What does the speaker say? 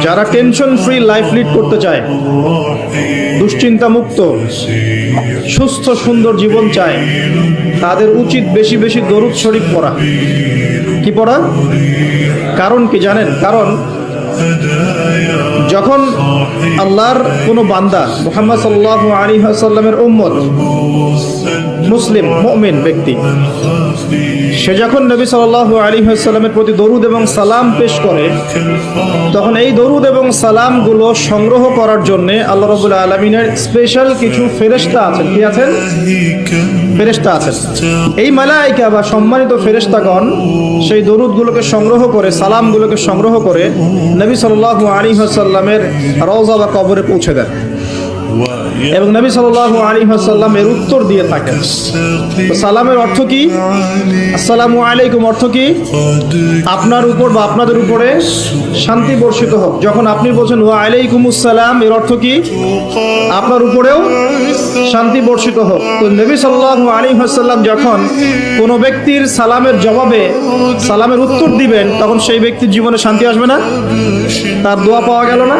যারা tension free life lead করতে চায়, দুশ্চিন্তা মুক্ত সুস্থ সুন্দর জীবন চায়, তাদের উচিত বেশি বেশি দরুদ শরীফ পড়া। কি পড়া? কারণ কি জানেন? কারণ যখন আল্লাহর কোনো বান্দা মুহাম্মদ সাল্লাল্লাহু আলাইহি ওয়াসাল্লামের উম্মত মুসলিম মুমিন ব্যক্তি, সে যখন নবী সাল্লাল্লাহু আলাইহি ওয়াসাল্লামের প্রতি দরুদ এবং সালাম পেশ করে, তখন এই দরুদ এবং সালামগুলো সংগ্রহ করার জন্য আল্লাহ রাব্বুল আলামিনের স্পেশাল কিছু ফেরেশতা আছেন। কি আছেন? ফেরেশতা আছেন। এই মালায়েকা বা সম্মানিত ফেরেশতাগণ সেই দরুদগুলোকে সংগ্রহ করে, সালামগুলোকে সংগ্রহ করে নবী সাল্লাল্লাহু আলাইহি ওয়াসাল্লামের রওজা বা কবরে পৌঁছে দেন এবং নবী সাল্লাল্লাহু আলাইহি ওয়াসাল্লাম এর উত্তর দিয়ে থাকেন। তো সালামের অর্থ কি? আসসালামু আলাইকুম অর্থ কি? আপনার উপর বা আপনাদের উপরে শান্তি বর্ষিত হোক। যখন আপনি বলছেন ওয়া আলাইকুমুস সালাম, এর অর্থ কি? আপনার উপরেও শান্তি বর্ষিত হোক। তো নবী সাল্লাল্লাহু আলাইহি ওয়াসাল্লাম যখন কোনো ব্যক্তির সালামের জবাবে সালামের উত্তর দিবেন, তখন সেই ব্যক্তির জীবনে শান্তি আসবে না? তার দোয়া পাওয়া গেল না?